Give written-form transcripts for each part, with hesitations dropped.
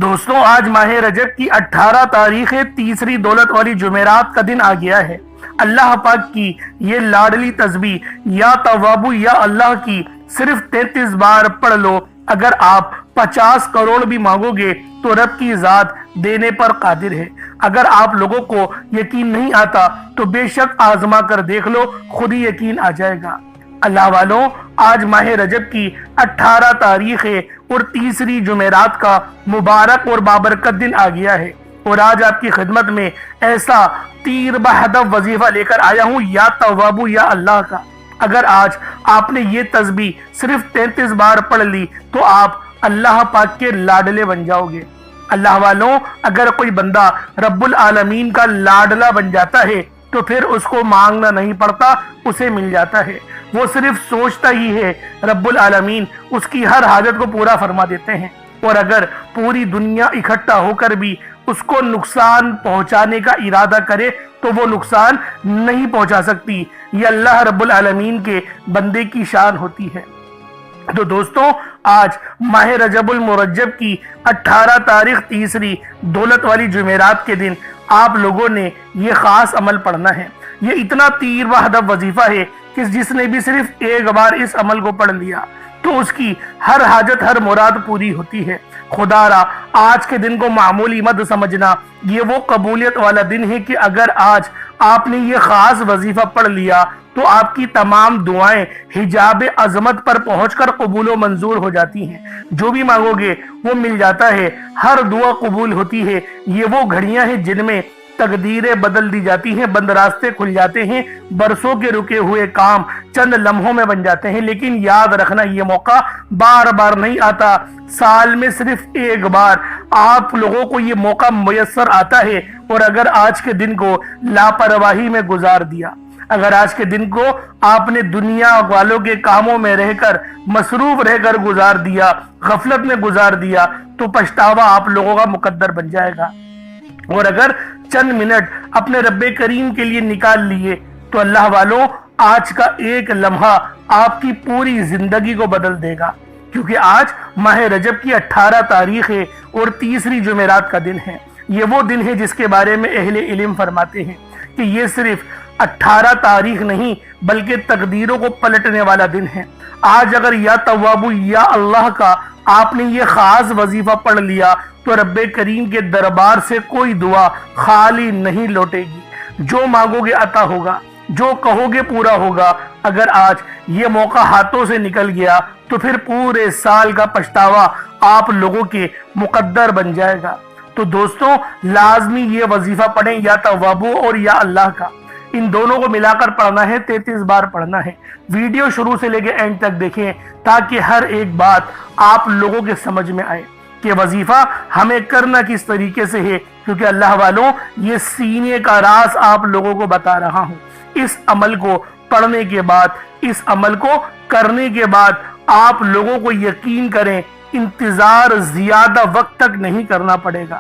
دوستوں آج ماہ رجب کی 18 تاریخ تیسری دولت والی جمعرات کا دن آ گیا ہے۔ اللہ پاک کی یہ لاڈلی تسبیح یا توابو یا اللہ کی صرف 33 بار پڑھ لو۔ اگر آپ 50 کروڑ بھی مانگو گے تو رب کی ذات دینے پر قادر ہے۔ اگر آپ لوگوں کو یقین نہیں آتا تو بے شک آزما کر دیکھ لو، خود ہی یقین آ جائے گا۔ اللہ والوں، آج ماہ رجب کی 18 تاریخ ہے اور تیسری جمعرات کا مبارک اور بابرکت دن آ گیا ہے، اور آج آپ کی خدمت میں ایسا تیر بہدف وظیفہ لے کر آیا ہوں یا توابو یا اللہ کا۔ اگر آج آپ نے یہ تسبیح صرف 33 بار پڑھ لی تو آپ اللہ پاک کے لاڈلے بن جاؤ گے۔ اللہ والوں، اگر کوئی بندہ رب العالمین کا لاڈلا بن جاتا ہے تو پھر اس کو مانگنا نہیں پڑتا، اسے مل جاتا ہے۔ وہ صرف سوچتا ہی ہے، رب العالمین اس کی ہر حاجت کو پورا فرما دیتے ہیں، اور اگر پوری دنیا اکٹھا ہو کر بھی اس کو نقصان پہنچانے کا ارادہ کرے تو وہ نقصان نہیں پہنچا سکتی۔ یہ اللہ رب العالمین کے بندے کی شان ہوتی ہے۔ تو دوستوں، آج ماہ رجب المرجب کی 18 تاریخ تیسری دولت والی جمعرات کے دن آپ لوگوں نے یہ خاص عمل پڑھنا ہے۔ یہ اتنا تیر و ہدف وظیفہ ہے کہ جس نے بھی صرف ایک بار اس عمل کو پڑھ لیا تو اس کی ہر حاجت ہر مراد پوری ہوتی ہے۔ خدا را آج کے دن کو معمولی مت سمجھنا، یہ وہ قبولیت والا دن ہے کہ اگر آج آپ نے یہ خاص وظیفہ پڑھ لیا تو آپ کی تمام دعائیں حجاب عظمت پر پہنچ کر قبول و منظور ہو جاتی ہیں۔ جو بھی مانگو گے وہ مل جاتا ہے، ہر دعا قبول ہوتی ہے۔ یہ وہ گھڑیاں ہیں جن میں تقدیریں بدل دی جاتی ہیں، بند راستے کھل جاتے ہیں، برسوں کے رکے ہوئے کام چند لمحوں میں بن جاتے ہیں۔ لیکن یاد رکھنا، یہ موقع بار بار نہیں آتا، سال میں صرف ایک بار آپ لوگوں کو یہ موقع میسر آتا ہے۔ اور اگر آج کے دن کو لاپرواہی میں گزار دیا، اگر آج کے دن کو آپ نے دنیا والوں کے کاموں میں رہ کر مصروف رہ کر گزار دیا، غفلت میں گزار دیا، تو پچھتاوا آپ لوگوں کا مقدر بن جائے گا۔ اور اگر چند منٹ اپنے رب کریم کے لیے نکال لیے تو اللہ والوں، آج کا ایک لمحہ آپ کی پوری زندگی کو بدل دے گا، کیونکہ آج ماہ رجب کی 18 تاریخ ہے اور تیسری جمعرات کا دن ہے۔ یہ وہ دن ہے جس کے بارے میں اہل علم فرماتے ہیں کہ یہ صرف 18 تاریخ نہیں بلکہ تقدیروں کو پلٹنے والا دن ہے۔ آج اگر یا توابو یا اللہ کا آپ نے یہ خاص وظیفہ پڑھ لیا تو رب کریم کے دربار سے کوئی دعا خالی نہیں لوٹے گی۔ جو مانگو گے عطا ہوگا، جو کہو گے پورا ہوگا۔ اگر آج یہ موقع ہاتھوں سے نکل گیا تو پھر پورے سال کا پچھتاوا آپ لوگوں کے مقدر بن جائے گا۔ تو دوستوں، لازمی یہ وظیفہ پڑھیں، یا توابو اور یا اللہ کا۔ ان دونوں کو ملا کر پڑھنا ہے، 33 بار پڑھنا ہے۔ ویڈیو شروع سے لے کے اینڈ تک دیکھیں تاکہ ہر ایک بات آپ لوگوں کے سمجھ میں آئے کہ وظیفہ ہمیں کرنا کس طریقے سے ہے، کیونکہ اللہ والوں، یہ سینے کا راز آپ لوگوں کو بتا رہا ہوں۔ اس عمل کو پڑھنے کے بعد، اس عمل کو کرنے کے بعد آپ لوگوں کو یقین کریں، انتظار زیادہ وقت تک نہیں کرنا پڑے گا۔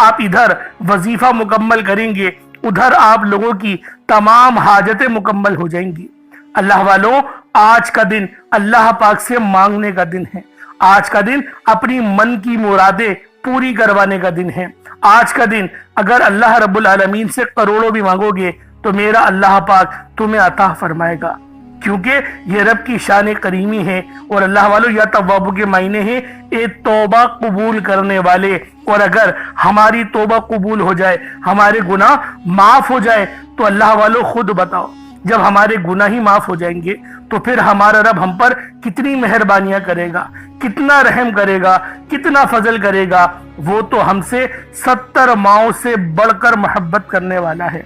آپ ادھر وظیفہ مکمل کریں گے، ادھر آپ لوگوں کی تمام حاجتیں مکمل ہو جائیں گی۔ اللہ والوں، آج کا دن اللہ پاک سے مانگنے کا دن ہے۔ آج کا دن اپنی من کی مرادیں پوری کروانے کا دن ہے۔ آج کا دن اگر اللہ رب العالمین سے کروڑوں بھی مانگو گے تو میرا اللہ پاک تمہیں عطا فرمائے گا، کیونکہ یہ رب کی شان کریمی ہے۔ اور اللہ والوں، یا توابو کے معنی ہیں ایک توبہ قبول کرنے والے۔ اور اگر ہماری توبہ قبول ہو جائے، ہمارے گناہ معاف ہو جائے تو اللہ والوں خود بتاؤ، جب ہمارے گناہ ہی معاف ہو جائیں گے تو پھر ہمارا رب ہم پر کتنی مہربانیاں کرے گا، کتنا رحم کرے گا، کتنا فضل کرے گا۔ وہ تو ہم سے 70 ماؤں سے بڑھ کر محبت کرنے والا ہے۔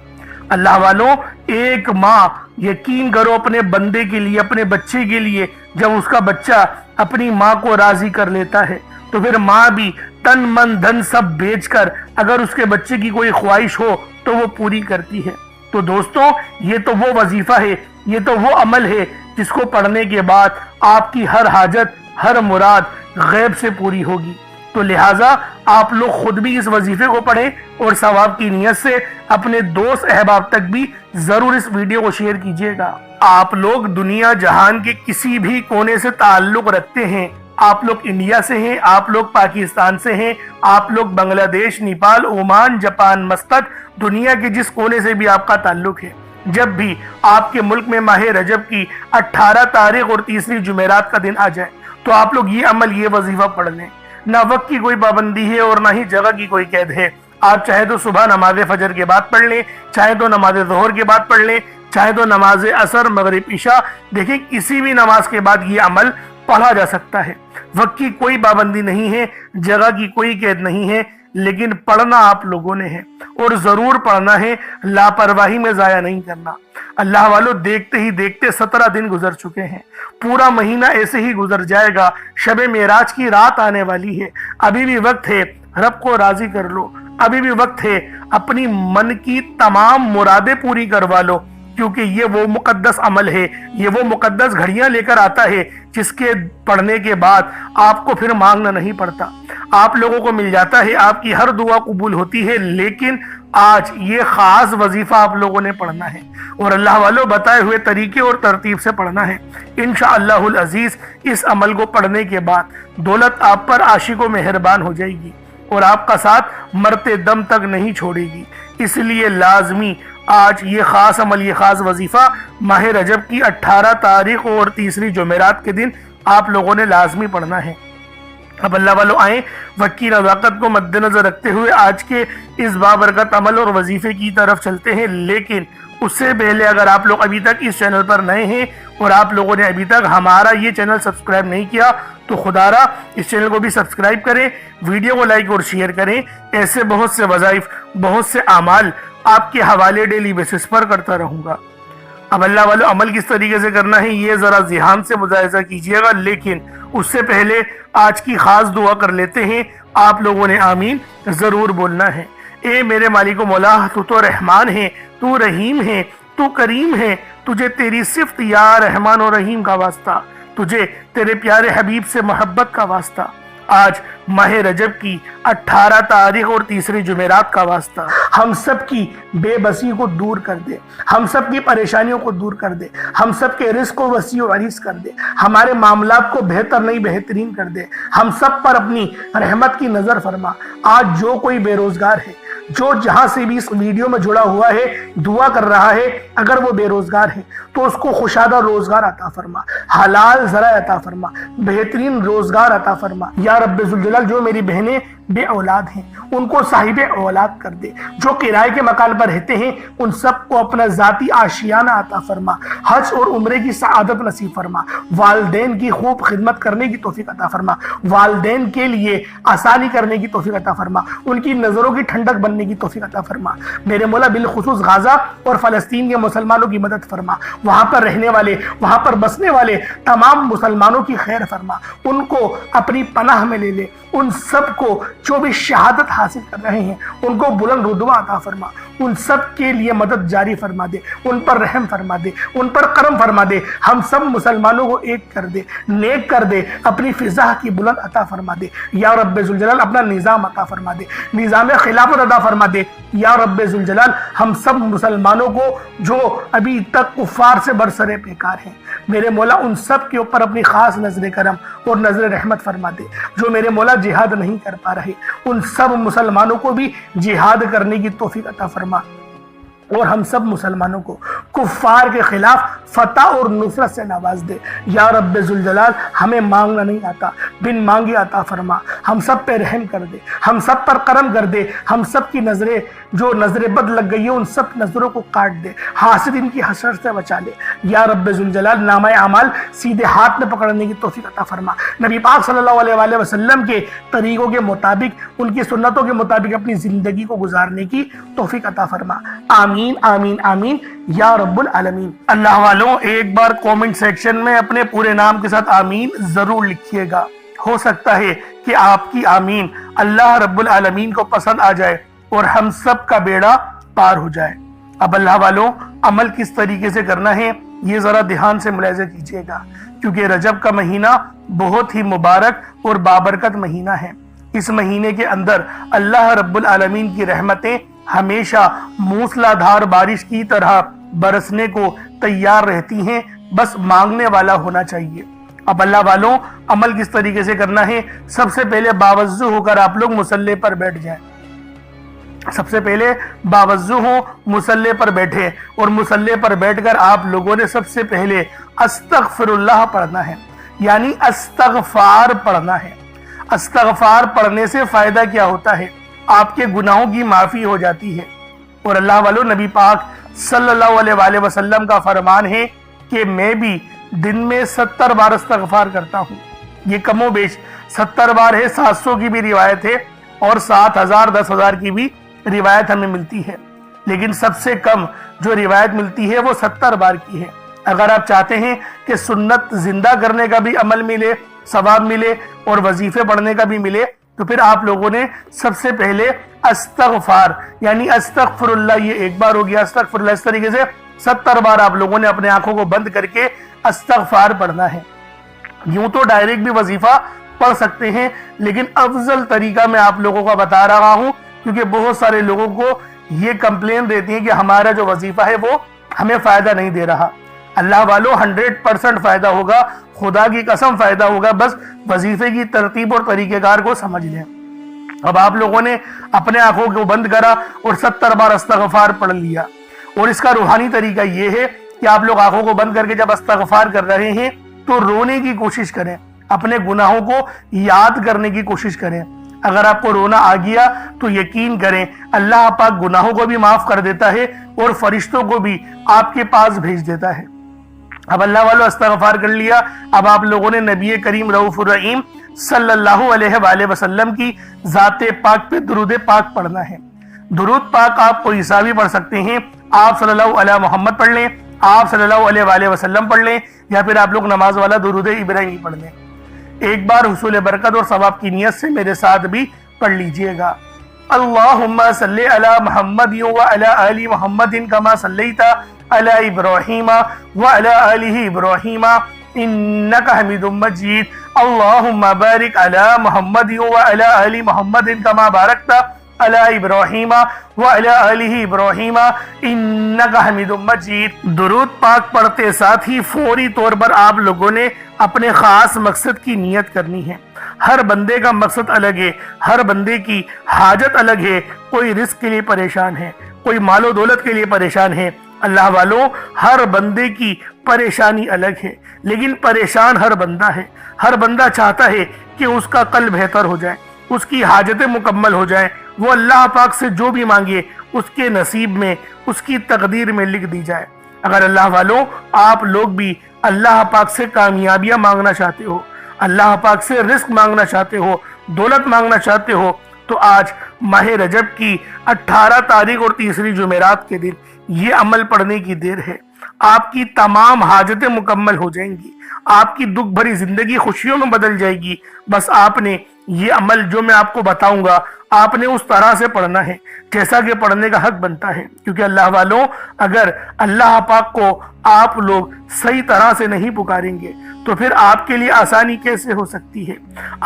اللہ والوں، ایک ماں، یقین کرو اپنے بندے کے لیے، اپنے بچے کے لیے، جب اس کا بچہ اپنی ماں کو راضی کر لیتا ہے تو پھر ماں بھی تن من دھن سب بیچ کر اگر اس کے بچے کی کوئی خواہش ہو تو وہ پوری کرتی ہے۔ تو دوستوں، یہ تو وہ وظیفہ ہے، یہ تو وہ عمل ہے جس کو پڑھنے کے بعد آپ کی ہر حاجت، ہر مراد غیب سے پوری ہوگی۔ تو لہٰذا آپ لوگ خود بھی اس وظیفے کو پڑھیں اور ثواب کی نیت سے اپنے دوست احباب تک بھی ضرور اس ویڈیو کو شیئر کیجیے گا۔ آپ لوگ دنیا جہان کے کسی بھی کونے سے تعلق رکھتے ہیں آپ لوگ انڈیا سے ہیں، آپ لوگ پاکستان سے ہیں، آپ لوگ بنگلہ دیش، نیپال، عمان، جاپان، مسقط، دنیا کے جس کونے سے بھی آپ کا تعلق ہے، جب بھی آپ کے ملک میں ماہ رجب کی 18 تاریخ اور تیسری جمعرات کا دن آ جائے تو آپ لوگ یہ عمل، یہ وظیفہ پڑھ لیں۔ نہ وقت کی کوئی پابندی ہے اور نہ ہی جگہ کی کوئی قید ہے۔ آپ چاہے تو صبح نماز فجر کے بعد پڑھ لیں، چاہے تو نماز ظہر کے بعد پڑھ لیں، چاہے تو نماز عصر، مغرب، عشاء، دیکھیں کسی بھی نماز کے بعد یہ عمل پڑھا جا سکتا ہے۔ وقت کی کوئی پابندی نہیں ہے، جگہ کی کوئی قید نہیں ہے، لیکن پڑھنا آپ لوگوں نے ہے اور ضرور پڑھنا ہے، لاپرواہی میں ضائع نہیں کرنا۔ اللہ والو، دیکھتے ہی دیکھتے 17 دن گزر چکے ہیں، پورا مہینہ ایسے ہی گزر جائے گا، شب معراج کی رات آنے والی ہے، ابھی بھی وقت ہے، رب کو راضی کر لو، ابھی بھی وقت ہے، اپنی من کی تمام مرادیں پوری کروا لو، کیونکہ یہ وہ مقدس عمل ہے، یہ وہ مقدس گھڑیاں لے کر آتا ہے جس کے پڑھنے کے بعد آپ کو پھر مانگنا نہیں پڑتا، آپ لوگوں کو مل جاتا ہے، آپ کی ہر دعا قبول ہوتی ہے، لیکن آج یہ خاص وظیفہ آپ لوگوں نے پڑھنا ہے اور اللہ والوں بتائے ہوئے طریقے اور ترتیب سے پڑھنا ہے۔ انشاءاللہ العزیز اس عمل کو پڑھنے کے بعد دولت آپ پر عاشق و مہربان ہو جائے گی اور آپ کا ساتھ مرتے دم تک نہیں چھوڑے گی۔ اس لیے لازمی آج یہ خاص عمل، یہ خاص وظیفہ ماہ رجب کی 18 تاریخ اور تیسری جمعرات کے دن آپ لوگوں نے لازمی پڑھنا ہے۔ اب اللہ والوں آئیں، وقت کی نزاکت کو مد نظر رکھتے ہوئے آج کے اس بابرکت عمل اور وظیفے کی طرف چلتے ہیں، لیکن اس سے پہلے اگر آپ لوگ ابھی تک اس چینل پر نئے ہیں اور آپ لوگوں نے ابھی تک ہمارا یہ چینل سبسکرائب نہیں کیا تو خدا را اس چینل کو بھی سبسکرائب کریں، ویڈیو کو لائک اور شیئر کریں۔ ایسے بہت سے وظائف، بہت سے اعمال آپ کے حوالے ڈیلی بیسس پر کرتا رہوں گا۔ اب اللہ والوں عمل کس طریقے سے کرنا ہے یہ ذرا ذہان سے ملاحظہ کیجئے گا، لیکن اس سے پہلے آج کی خاص دعا کر لیتے ہیں۔ آپ لوگوں نے آمین ضرور بولنا ہے۔ اے میرے مالک و مولا، تو تو رحمان ہے، تو رحیم ہے، تو کریم ہے، تجھے تیری صفت یا رحمان و رحیم کا واسطہ، تجھے تیرے پیارے حبیب سے محبت کا واسطہ، آج ماہ رجب کی 18 تاریخ اور تیسری جمعرات کا واسطہ، ہم سب کی بے بسی کو دور کر دے، ہم سب کی پریشانیوں کو دور کر دے، ہم سب کے رزق کو وسیع و عریض کر دے، ہمارے معاملات کو بہتر نہیں بہترین کر دے، ہم سب پر اپنی رحمت کی نظر فرما۔ آج جو کوئی بے روزگار ہے، جو جہاں سے بھی اس ویڈیو میں جڑا ہوا ہے، دعا کر رہا ہے، اگر وہ بے روزگار ہے تو اس کو خوشادہ روزگار عطا فرما، حلال ذرائع عطا فرما، بہترین روزگار عطا فرما۔ یا رب ذوالجلال، جو میری بہنیں بے اولاد ہیں ان کو صاحب اولاد کر دے، جو کرائے کے مکان پر رہتے ہیں ان سب کو اپنا ذاتی آشیانہ عطا فرما، حج اور عمرے کی سعادت نصیب فرما، والدین کی خوب خدمت کرنے کی توفیق عطا فرما، والدین کے لیے آسانی کرنے کی توفیق عطا فرما، ان کی نظروں کی ٹھنڈک بننے کی توفیق عطا فرما۔ میرے مولا بالخصوص غزہ اور فلسطین کے مسلمانوں کی مدد فرما، وہاں پر رہنے والے، وہاں پر بسنے والے تمام مسلمانوں کی خیر فرما، ان کو اپنی پناہ میں لے لے، ان سب کو جو بھی شہادت حاصل کر رہے ہیں ان کو بلند رتبہ عطا فرما، ان سب کے لیے مدد جاری فرما دے، ان پر رحم فرما دے، ان پر کرم فرما دے، ہم سب مسلمانوں کو ایک کر دے، نیک کر دے، اپنی فضا کی بلند عطا فرما دے۔ یا رب ذوالجلال اپنا نظام عطا فرما دے، نظام خلافت عطا فرما دے۔ یا رب ذوالجلال ہم سب مسلمانوں کو جو ابھی تک کفار سے برسر پیکار ہیں، میرے مولا ان سب کے اوپر اپنی خاص نظر کرم اور نظر رحمت فرما دے۔ جو میرے مولا جہاد نہیں کر پا رہے ان سب مسلمانوں کو بھی جہاد کرنے کی توفیق عطا فرما، اور ہم سب مسلمانوں کو کفار کے خلاف فتح اور نصرت سے نواز دے۔ یا رب ذوالجلال ہمیں مانگنا نہیں آتا، بن مانگے عطا فرما، ہم سب پہ رحم کر دے، ہم سب پر کرم کر دے، ہم سب کی نظریں جو نظر بد لگ گئی ہیں ان سب نظروں کو کاٹ دے، حاسد ان کی حسرت سے بچا لے۔ یا رب ذوالجلال نامہ اعمال سیدھے ہاتھ میں پکڑنے کی توفیق عطا فرما، نبی پاک صلی اللہ علیہ وآلہ وسلم کے طریقوں کے مطابق، ان کی سنتوں کے مطابق اپنی زندگی کو گزارنے کی توفیق عطا فرما۔ آمین آمین آمین یا رب العالمین۔ اللہ والوں ایک بار کومنٹ سیکشن میں اپنے پورے نام کے ساتھ آمین ضرور لکھیے گا، ہو سکتا ہے کہ آپ کی آمین اللہ رب العالمین کو پسند آ جائے اور ہم سب کا بیڑا پار ہو جائے۔ اب اللہ والوں عمل کس طریقے سے کرنا ہے یہ ذرا دھیان سے ملاحظہ کیجیے گا، کیونکہ رجب کا مہینہ بہت ہی مبارک اور بابرکت مہینہ ہے۔ اس مہینے کے اندر اللہ رب العالمین کی رحمتیں ہمیشہ موسلا دھار بارش کی طرح برسنے کو تیار رہتی ہیں، بس مانگنے والا ہونا چاہیے۔ اب اللہ والوں عمل کس طریقے سے کرنا ہے؟ سب سے پہلے باوضو ہو کر آپ لوگ مصلی پر بیٹھ جائیں. سب سے پہلے باوضو ہو، مصلی پر بیٹھے، اور مصلی پر بیٹھ کر آپ لوگوں نے سب سے پہلے استغفر اللہ پڑھنا ہے، یعنی استغفار پڑھنا ہے. استغفار پڑھنے سے فائدہ کیا ہوتا ہے؟ آپ کے گناہوں کی معافی ہو جاتی ہے. اور اللہ والو نبی پاک صلی اللہ علیہ وآلہ وسلم کا فرمان ہے کہ میں بھی دن میں 70 بار استغفار کرتا ہوں. یہ کم و بیش 70 بار ہے، 700 کی بھی روایت ہے اور 7000 10,000 کی بھی روایت ہمیں ملتی ہے، لیکن سب سے کم جو روایت ملتی ہے وہ 70 بار کی ہے. اگر آپ چاہتے ہیں کہ سنت زندہ کرنے کا بھی عمل ملے، ثواب ملے اور وظیفے پڑھنے کا بھی ملے، تو پھر آپ لوگوں نے سب سے پہلے استغفار یعنی استغفر اللہ، یہ ایک بار ہو گیا استغفر اللہ، اس طریقے سے 70 بار آپ لوگوں نے اپنے آنکھوں کو بند کر کے استغفار پڑھنا ہے. یوں تو ڈائریکٹ بھی وظیفہ پڑھ سکتے ہیں، لیکن افضل طریقہ میں آپ لوگوں کو بتا رہا ہوں، کیونکہ بہت سارے لوگوں کو یہ کمپلین رہتی ہے کہ ہمارا جو وظیفہ ہے وہ ہمیں فائدہ نہیں دے رہا. اللہ والو 100% فائدہ ہوگا، خدا کی قسم فائدہ ہوگا، بس وظیفے کی ترتیب اور طریقہ کار کو سمجھ لیں. اب آپ لوگوں نے اپنے آنکھوں کو بند کرا اور 70 بار استغفار پڑھ لیا، اور اس کا روحانی طریقہ یہ ہے کہ آپ لوگ آنکھوں کو بند کر کے جب استغفار کر رہے ہیں تو رونے کی کوشش کریں، اپنے گناہوں کو یاد کرنے کی کوشش کریں. اگر آپ کو رونا آ گیا تو یقین کریں اللہ پاک گناہوں کو بھی معاف کر دیتا ہے اور فرشتوں کو بھی آپ کے پاس بھیج دیتا ہے. اب اللہ والو استغفار کر لیا. اب آپ لوگوں نے نبی کریم رؤوف الرحیم صلی اللہ علیہ وآلہ وسلم کی ذات پاک پہ درود پاک پڑھنا ہے. درود پاک آپ کوئی سا بھی پڑھ سکتے ہیں، آپ صلی اللہ علیہ محمد پڑھ لیں، آپ صلی اللہ علیہ وآلہ وسلم پڑھ لیں، یا پھر آپ لوگ نماز والا درود ابراہیمی پڑھ لیں. ایک بار حصول برکت اور ثواب کی نیت سے میرے ساتھ بھی پڑھ لیجئے گا. اللہم صلی علی محمد وعلی آل محمد کما صلیت علی ابراہیم وعلی آل ابراہیم انک حمید مجید. اللہم بارک علی محمد وعلی آل محمد کما بارکت علی ابراہیم وعلی آل ابراہیم انک حمید مجید. درود پاک پڑھتے ساتھ ہی فوری طور پر آپ لوگوں نے اپنے خاص مقصد کی نیت کرنی ہے. ہر بندے کا مقصد الگ ہے، ہر بندے کی حاجت الگ ہے. کوئی رزق کے لیے پریشان ہے، کوئی مال و دولت کے لیے پریشان ہے. اللہ والوں ہر بندے کی پریشانی الگ ہے، لیکن پریشان ہر بندہ ہے. ہر بندہ چاہتا ہے کہ اس کا قلب بہتر ہو جائے، اس کی حاجتیں مکمل ہو جائیں، وہ اللہ پاک سے جو بھی مانگے اس کے نصیب میں، اس کی تقدیر میں لکھ دی جائے. اگر اللہ والوں آپ لوگ بھی اللہ پاک سے کامیابیاں مانگنا چاہتے ہو، اللہ پاک سے رزق مانگنا چاہتے ہو، دولت مانگنا چاہتے ہو، تو آج ماہ رجب کی 18 تاریخ اور تیسری جمعرات کے دن یہ عمل پڑھنے کی دیر ہے. آپ کی تمام حاجتیں مکمل ہو جائیں گی، آپ کی دکھ بھری زندگی خوشیوں میں بدل جائے گی. بس آپ نے یہ عمل جو میں آپ کو بتاؤں گا آپ نے اس طرح سے پڑھنا ہے جیسا کہ پڑھنے کا حق بنتا ہے. کیونکہ اللہ والوں اگر اللہ پاک کو آپ لوگ صحیح طرح سے نہیں پکاریں گے تو پھر آپ کے لیے آسانی کیسے ہو سکتی ہے؟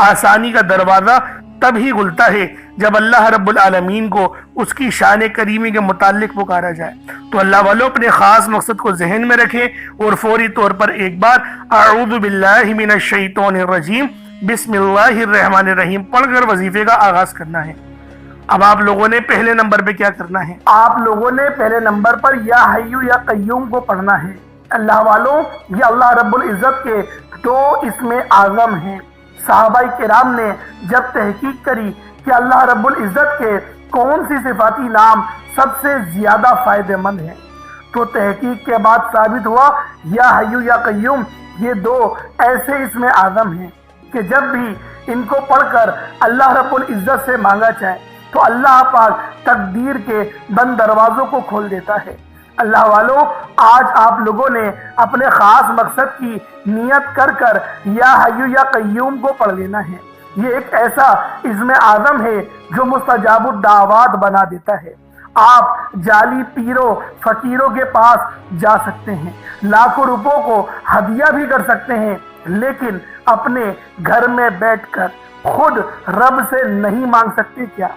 آسانی کا دروازہ تب ہی کھلتا ہے جب اللہ رب العالمین کو اس کی شان کریمی کے متعلق پکارا جائے. تو اللہ والوں اپنے خاص مقصد کو ذہن میں رکھیں اور فوری طور پر ایک بار اعوذ باللہ من الشیطان الرجیم بسم اللہ الرحمن الرحیم پڑھ کر وظیفے کا آغاز کرنا ہے. اب آپ لوگوں نے پہلے نمبر پہ کیا کرنا ہے؟ آپ لوگوں نے پہلے نمبر پر یا حیو یا قیوم کو پڑھنا ہے. اللہ والوں یہ اللہ رب العزت کے 2 اسم اعظم ہیں. صحابہ کرام نے جب تحقیق کری کہ اللہ رب العزت کے کون سی صفاتی نام سب سے زیادہ فائدہ مند ہیں تو تحقیق کے بعد ثابت ہوا یا حیو یا قیوم یہ 2 ایسے اسم اعظم ہیں کہ جب بھی ان کو پڑھ کر اللہ رب العزت سے مانگا جائے تو اللہ پاک تقدیر کے بند دروازوں کو کھول دیتا ہے. اللہ والوں آج آپ لوگوں نے اپنے خاص مقصد کی نیت کر کر یا حیو یا قیوم کو پڑھ لینا ہے. یہ ایک ایسا اسم اعظم ہے جو مستجاب الدعوات بنا دیتا ہے. آپ جعلی پیروں فقیروں کے پاس جا سکتے ہیں، لاکھوں روپوں کو ہدیہ بھی کر سکتے ہیں، لیکن اپنے گھر میں بیٹھ کر خود رب سے نہیں مانگ سکتے کیا؟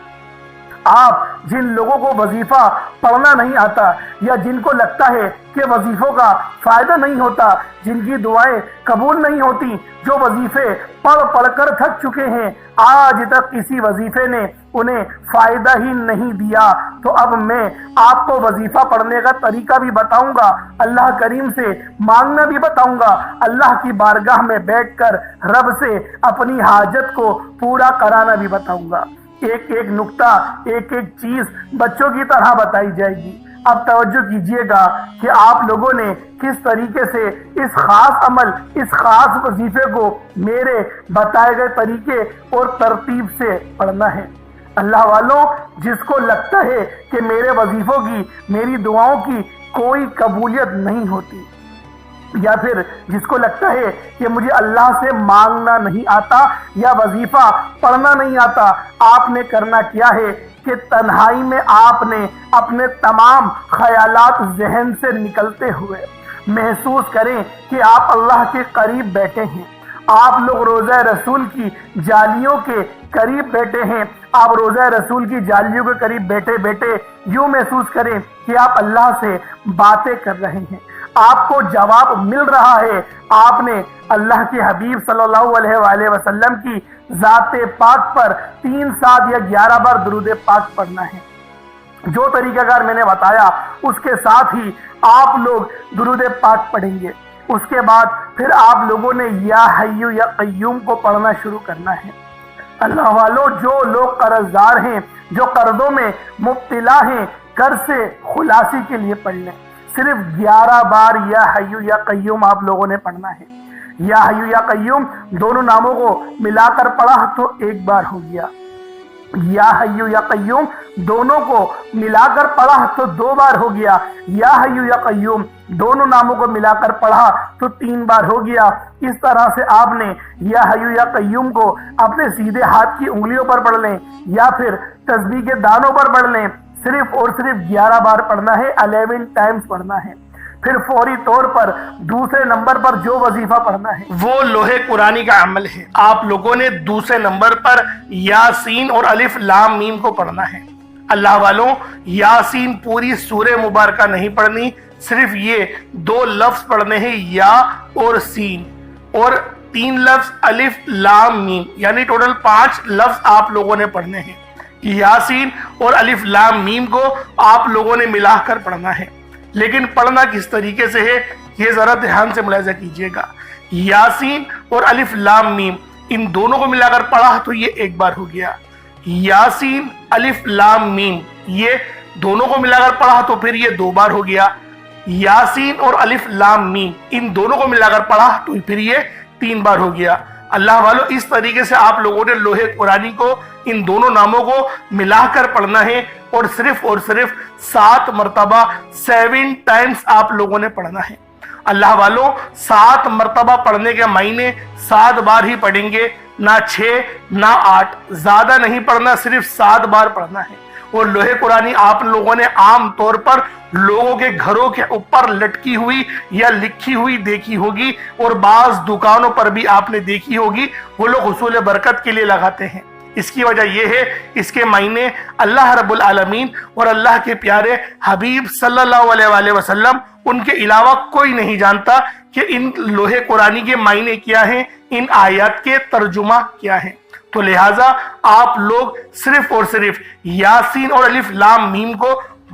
آپ جن لوگوں کو وظیفہ پڑھنا نہیں آتا یا جن کو لگتا ہے کہ وظیفوں کا فائدہ نہیں ہوتا، جن کی دعائیں قبول نہیں ہوتی، جو وظیفے پڑھ کر تھک چکے ہیں، آج تک کسی وظیفے نے انہیں فائدہ ہی نہیں دیا، تو اب میں آپ کو وظیفہ پڑھنے کا طریقہ بھی بتاؤں گا، اللہ کریم سے مانگنا بھی بتاؤں گا، اللہ کی بارگاہ میں بیٹھ کر رب سے اپنی حاجت کو پورا کرانا بھی بتاؤں گا۔ ایک ایک نقطہ، ایک ایک چیز بچوں کی طرح بتائی جائے گی۔ اب توجہ کیجئے گا کہ آپ لوگوں نے کس طریقے سے اس خاص عمل، اس خاص وظیفے کو میرے بتائے گئے طریقے اور ترتیب سے پڑھنا ہے۔ اللہ والوں، جس کو لگتا ہے کہ میرے وظیفوں کی، میری دعاؤں کی کوئی قبولیت نہیں ہوتی، یا پھر جس کو لگتا ہے کہ مجھے اللہ سے مانگنا نہیں آتا یا وظیفہ پڑھنا نہیں آتا، آپ نے کرنا کیا ہے کہ تنہائی میں آپ نے اپنے تمام خیالات ذہن سے نکلتے ہوئے محسوس کریں کہ آپ اللہ کے قریب بیٹھے ہیں، آپ لوگ روضہ رسول کی جالیوں کے قریب بیٹھے ہیں، آپ روضہ رسول کی جالیوں کے قریب بیٹھے بیٹھے یوں محسوس کریں کہ آپ اللہ سے باتیں کر رہے ہیں، آپ کو جواب مل رہا ہے، آپ نے اللہ کے حبیب صلی اللہ علیہ وآلہ وسلم کی ذات پاک پر 3 7 یا 11 بار درود پاک پڑھنا ہے۔ جو طریقہ کار میں نے بتایا اس کے ساتھ ہی آپ لوگ درود پاک پڑھیں گے، اس کے بعد پھر آپ لوگوں نے یا حیو یا قیوم کو پڑھنا شروع کرنا ہے۔ اللہ والوں، جو لوگ قرض دار ہیں، جو قرضوں میں مبتلا ہیں، قرض سے خلاصی کے لیے پڑھ لیں، صرف 11 بار یا حیو یا قیوم آپ لوگوں نے پڑھنا ہے۔ یا حیو یا قیوم دونوں ناموں کو ملا کر پڑھا تو 1 بار ہو گیا، یا حیو یا قیوم دونوں کو ملا کر پڑھا تو 2 بار ہو گیا، یا حیو یا قیوم دونوں ناموں کو ملا کر پڑھا تو 3 بار ہو گیا۔ اس طرح سے آپ نے یا حیو یا قیوم کو اپنے سیدھے ہاتھ کی انگلیوں پر پڑھ لیں یا پھر تسبیح کے دانوں پر پڑھ لیں، صرف اور صرف 11 بار پڑھنا ہے، 11 ٹائمز پڑھنا ہے۔ پھر فوری طور پر دوسرے نمبر پر جو وظیفہ پڑھنا ہے وہ لوحے قرآنی کا عمل ہے۔ آپ لوگوں نے دوسرے نمبر پر یاسین اور الف لام میم کو پڑھنا ہے۔ اللہ والوں، یاسین پوری سورہ مبارکہ نہیں پڑھنی، صرف یہ 2 لفظ پڑھنے ہیں، یا اور سین، اور 3 لفظ الف لام میم، یعنی ٹوٹل 5 لفظ آپ لوگوں نے پڑھنے ہیں۔ یاسین اور الف لام میم کو آپ لوگوں نے ملا کر پڑھنا ہے، لیکن پڑھنا کس طریقے سے ہے یہ ذرا دھیان سے ملاحظہ کیجئے گا۔ یاسین اور الف لام میم ان دونوں کو ملا کر پڑھا تو یہ 1 بار ہو گیا، یاسین الف لام میم یہ دونوں کو ملا کر پڑھا تو پھر یہ 2 بار ہو گیا، یاسین اور الف لام میم ان دونوں کو ملا کر پڑھا تو پھر یہ 3 بار ہو گیا۔ اللہ والوں، اس طریقے سے آپ لوگوں نے لوحے قرآنی کو ان دونوں ناموں کو ملا کر پڑھنا ہے، اور صرف 7 مرتبہ 7 ٹائمز آپ لوگوں نے پڑھنا ہے۔ اللہ والوں، 7 مرتبہ پڑھنے کے معنی 7 بار ہی پڑھیں گے، نہ 6 نہ 8، زیادہ نہیں پڑھنا، صرف 7 بار پڑھنا ہے۔ اور لوحے قرآنی آپ لوگوں نے عام طور پر لوگوں کے گھروں کے اوپر لٹکی ہوئی یا لکھی ہوئی دیکھی ہوگی، اور بعض دکانوں پر بھی آپ نے دیکھی ہوگی، وہ لوگ حصول برکت کے لیے لگاتے ہیں۔ اس کی وجہ یہ ہے، اس کے معنی اللہ رب العالمین اور اللہ کے پیارے حبیب صلی اللہ علیہ وآلہ وسلم ان کے علاوہ کوئی نہیں جانتا کہ ان لوحے قرآنی کے معنی کیا ہیں، ان آیات کے ترجمہ کیا ہیں۔ تو لہٰذا آپ لوگ صرف اور صرف یاسین اور الف لام میم کو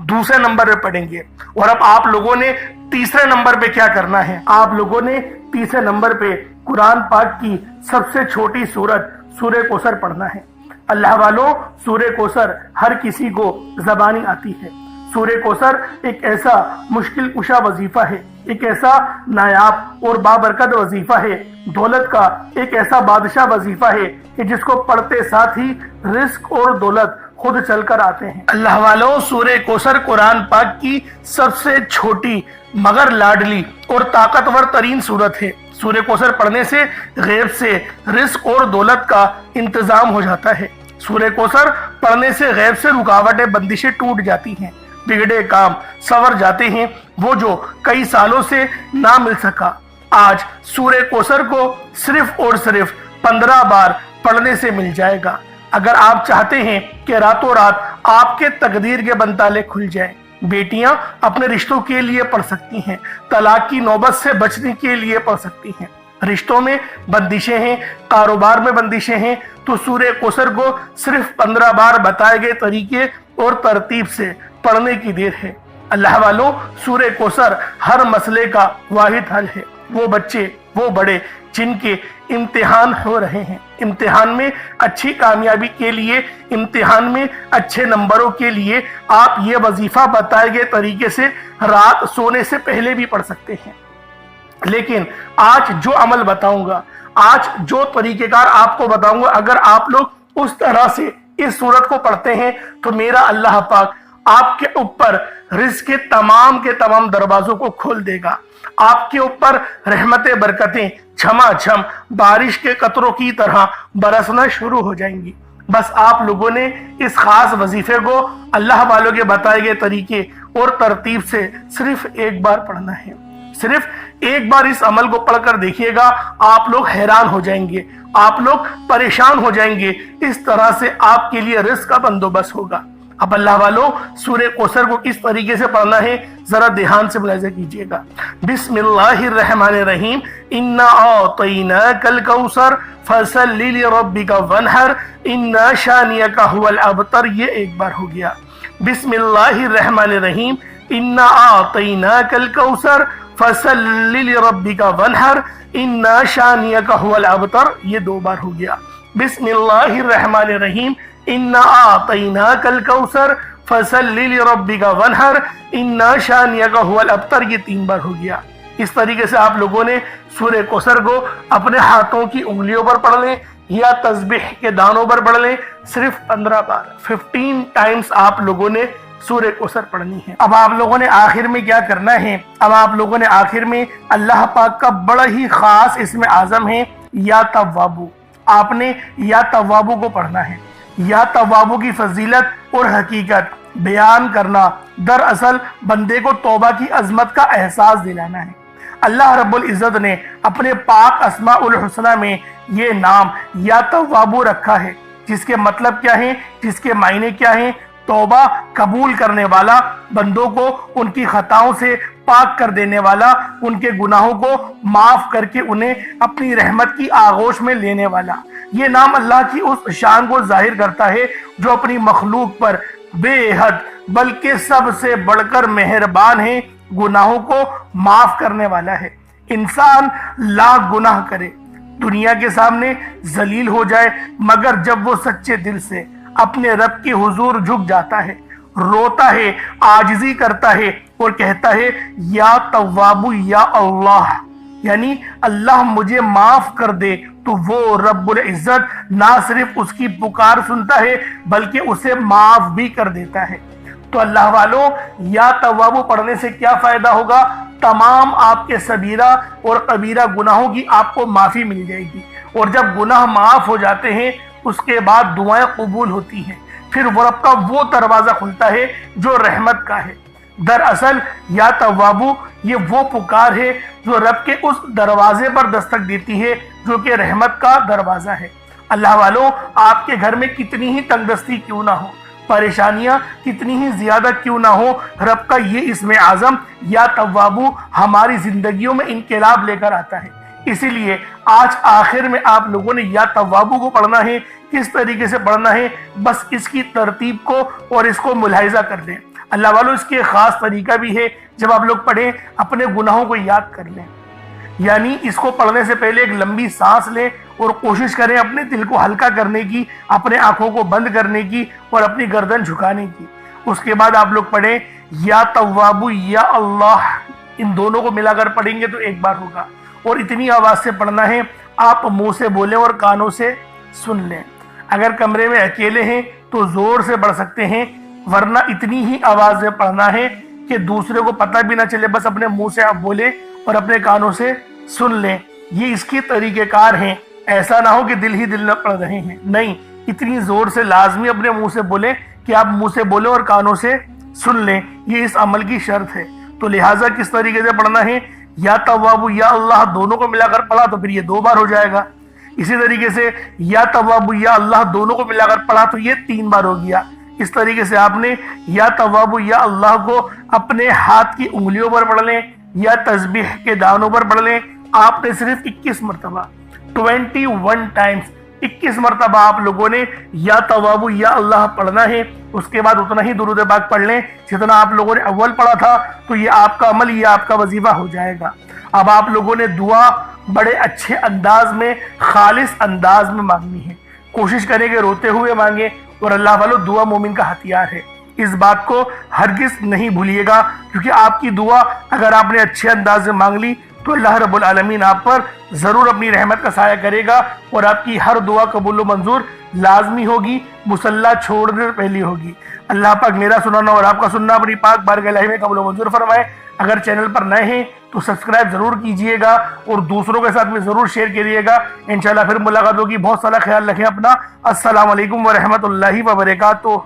دوسرے نمبر پہ پڑھیں گے۔ اور اب آپ لوگوں نے تیسرے نمبر پہ کیا کرنا ہے؟ آپ لوگوں نے تیسرے نمبر پہ قرآن پاک کی سب سے چھوٹی سورت سورہ کوثر پڑھنا ہے۔ اللہ والوں، سورہ کوثر ہر کسی کو زبانی آتی ہے۔ سورہ کوثر ایک ایسا مشکل کشا وظیفہ ہے، ایک ایسا نایاب اور بابرکت وظیفہ ہے، دولت کا ایک ایسا بادشاہ وظیفہ ہے کہ جس کو پڑھتے ساتھ ہی رزق اور دولت خود چل کر آتے ہیں۔ اللہ والوں، سورہ کوثر قرآن پاک کی سب سے چھوٹی مگر لاڈلی اور طاقتور ترین سورت ہے۔ سورہ کوثر پڑھنے سے غیب سے رزق اور دولت کا انتظام ہو جاتا ہے۔ سورہ کوثر پڑھنے سے غیب سے رکاوٹیں، بندشیں ٹوٹ جاتی ہیں، بگڑے کام سنور جاتے ہیں، وہ جو کئی سالوں سے نہ مل سکا آج سورہ کوثر کو صرف اور صرف 15 بار پڑھنے سے مل جائے گا۔ اگر آپ چاہتے ہیں کہ راتوں رات آپ کے تقدیر کے بنتالے کھل جائیں۔ بیٹیاں اپنے رشتوں کے لیے پڑھ سکتی ہیں، طلاق کی نوبت سے بچنے کے لیے پڑھ سکتی ہیں۔ رشتوں میں بندشیں ہیں، کاروبار میں بندشیں ہیں تو سورہ کوثر کو صرف 15 بار بتائے گئے طریقے اور ترتیب سے پڑھنے کی دیر ہے۔ اللہ والوں، سورہ کوثر ہر مسئلے کا واحد حل ہے۔ وہ بچے، وہ بڑے جن کے امتحان ہو رہے ہیں، امتحان میں اچھی کامیابی کے لیے، امتحان میں اچھے نمبروں کے لیے آپ یہ وظیفہ بتائے گئے طریقے سے رات سونے سے پہلے بھی پڑھ سکتے ہیں۔ لیکن آج جو عمل بتاؤں گا، آج جو طریقہ کار آپ کو بتاؤں گا، اگر آپ لوگ اس طرح سے اس سورت کو پڑھتے ہیں تو میرا اللہ پاک آپ کے اوپر رزق کے تمام دروازوں کو کھول دے گا۔ آپ کے اوپر رحمتیں، برکتیں جھما جھم بارش کے قطروں کی طرح برسنا شروع ہو جائیں گی۔ بس آپ لوگوں نے اس خاص وظیفے کو اللہ والوں کے بتائے گئے طریقے اور ترتیب سے صرف ایک بار پڑھنا ہے۔ صرف ایک بار اس عمل کو پڑھ کر دیکھیے گا، آپ لوگ حیران ہو جائیں گے، آپ لوگ پریشان ہو جائیں گے۔ اس طرح سے آپ کے لیے رزق کا بندوبست ہوگا۔ اب اللہ والوں، سورہ کوثر کو کس طریقے سے پڑھنا ہے ذرا دھیان سے ملاحظہ کیجئے گا۔ بسم اللہ الرحمن الرحیم، انا اعطیناک الکوثر فصل لربک وانحر ان شانئک هو الابتر، یہ ایک بار ہو گیا۔ بسم اللہ الرحمن الرحیم، انا اعطیناک الکوثر فصل لربک وانحر ان شانئک هو الابتر، یہ دو بار ہو گیا۔ بسم اللہ الرحمن الرحیم، انا اعطیناک الکوثر فصل لربک وانحر ان شانئک هو الابتر، یہ تین بار ہو گیا۔ اس طریقے سے آپ لوگوں نے سورہ کوثر کو اپنے ہاتھوں کی انگلیوں پر پڑھ لیں یا تسبیح کے دانوں پر پڑھ لیں، صرف 15 بار 15 ٹائمز آپ لوگوں نے سورہ کوثر پڑھنی ہے۔ اب آپ لوگوں نے آخر میں کیا کرنا ہے؟ اب آپ لوگوں نے آخر میں اللہ پاک کا بڑا ہی خاص اسم اعظم ہے یا توابو، آپ نے یا توابو کو پڑھنا ہے۔ یا توابو کی فضیلت اور حقیقت بیان کرنا دراصل بندے کو توبہ کی عظمت کا احساس دلانا ہے۔ اللہ رب العزت نے اپنے پاک اسماء الحسنہ میں یہ نام یا توابو رکھا ہے، جس کے مطلب کیا ہیں، جس کے معنی کیا ہیں؟ توبہ قبول کرنے والا، بندوں کو ان کی خطاؤں سے پاک کر دینے والا، ان کے گناہوں کو معاف کر کے انہیں اپنی رحمت کی آغوش میں لینے والا۔ یہ نام اللہ کی اس شان کو ظاہر کرتا ہے جو اپنی مخلوق پر بے حد بلکہ سب سے بڑھ کر مہربان ہے، گناہوں کو معاف کرنے والا ہے۔ انسان لاکھ گناہ کرے، دنیا کے سامنے ذلیل ہو جائے، مگر جب وہ سچے دل سے اپنے رب کے حضور جھک جاتا ہے، روتا ہے، عاجزی کرتا ہے اور کہتا ہے یا توابو یا اللہ، یعنی اللہ مجھے معاف کر دے، تو وہ رب العزت نہ صرف اس کی پکار سنتا ہے بلکہ اسے معاف بھی کر دیتا ہے۔ تو اللہ والوں، یا توابو پڑھنے سے کیا فائدہ ہوگا؟ تمام آپ کے صغیرہ اور کبیرہ گناہوں کی آپ کو معافی مل جائے گی، اور جب گناہ معاف ہو جاتے ہیں اس کے بعد دعائیں قبول ہوتی ہیں، پھر وہ رب کا وہ دروازہ کھلتا ہے جو رحمت کا ہے۔ دراصل یا توابو یہ وہ پکار ہے جو رب کے اس دروازے پر دستک دیتی ہے جو کہ رحمت کا دروازہ ہے۔ اللہ والوں، آپ کے گھر میں کتنی ہی تنگ دستی کیوں نہ ہو، پریشانیاں کتنی ہی زیادہ کیوں نہ ہو، رب کا یہ اسم اعظم یا توابو ہماری زندگیوں میں انقلاب لے کر آتا ہے۔ اسی لیے آج آخر میں آپ لوگوں نے یا توابو کو پڑھنا ہے۔ کس طریقے سے پڑھنا ہے؟ بس اس کی ترتیب کو اور اس کو ملاحظہ کر لیں۔ اللہ والوں، اس کے خاص طریقہ بھی ہے، جب آپ لوگ پڑھیں اپنے گناہوں کو یاد کر لیں، یعنی اس کو پڑھنے سے پہلے ایک لمبی سانس لیں اور کوشش کریں اپنے دل کو ہلکا کرنے کی، اپنے آنکھوں کو بند کرنے کی اور اپنی گردن جھکانے کی۔ اس کے بعد آپ لوگ پڑھیں یا توابو یا اللہ، ان دونوں کو ملا کر پڑھیں گے تو ایک بار ہوگا، اور اتنی آواز سے پڑھنا ہے آپ منہ سے بولیں اور کانوں سے سن لیں۔ اگر کمرے میں اکیلے ہیں تو زور سے پڑھ سکتے ہیں، ورنہ اتنی ہی آواز میں پڑھنا ہے کہ دوسرے کو پتہ بھی نہ چلے، بس اپنے منہ سے آپ بولیں اور اپنے کانوں سے سن لیں۔ یہ اس کے طریقہ کار ہیں، ایسا نہ ہو کہ دل ہی دل نہ پڑھ رہے ہیں، نہیں، اتنی زور سے لازمی اپنے منہ سے بولیں کہ آپ منہ سے بولیں اور کانوں سے سن لیں، یہ اس عمل کی شرط ہے۔ تو لہٰذا کس طریقے سے پڑھنا ہے؟ یا توابو یا اللہ دونوں کو ملا کر پڑھا تو پھر یہ 2 بار ہو جائے گا۔ اسی طریقے سے یا توابو یا اللہ دونوں کو ملا کر پڑھا تو یہ 3 بار ہو گیا۔ اس طریقے سے آپ نے یا توابو یا اللہ کو اپنے ہاتھ کی انگلیوں پر پڑھ لیں یا تسبیح کے دانوں پر پڑھ لیں. آپ نے صرف 21 مرتبہ 21 ٹائمز 21 مرتبہ آپ لوگوں نے یا توابو یا اللہ پڑھنا ہے. اس کے بعد اتنا ہی درود پاک پڑھ لیں جتنا آپ لوگوں نے اول پڑھا تھا. تو یہ آپ کا عمل، یہ آپ کا وظیفہ ہو جائے گا. اب آپ لوگوں نے دعا بڑے اچھے انداز میں، خالص انداز میں مانگنی ہے. کوشش کریں کہ روتے ہوئے مانگیں، اور اللہ والو دعا مومن کا ہتھیار ہے. اس بات کو ہرگز نہیں بھولیے گا، کیونکہ آپ کی دعا اگر آپ نے اچھے انداز میں مانگ لی تو اللہ رب العالمین آپ پر ضرور اپنی رحمت کا سایہ کرے گا، اور آپ کی ہر دعا قبول و منظور لازمی ہوگی، مصلی چھوڑنے سے پہلی ہوگی. اللہ پاک میرا سنانا اور آپ کا سننا اپنی پاک بارگاہ الہی میں قبول و منظور فرمائے. اگر چینل پر نئے ہیں تو سبسکرائب ضرور کیجئے گا اور دوسروں کے ساتھ میں ضرور شیئر کیجئے گا. انشاءاللہ پھر ملاقات ہوگی. بہت سارا خیال رکھیں اپنا. السلام علیکم ورحمۃ اللہ وبرکاتہ.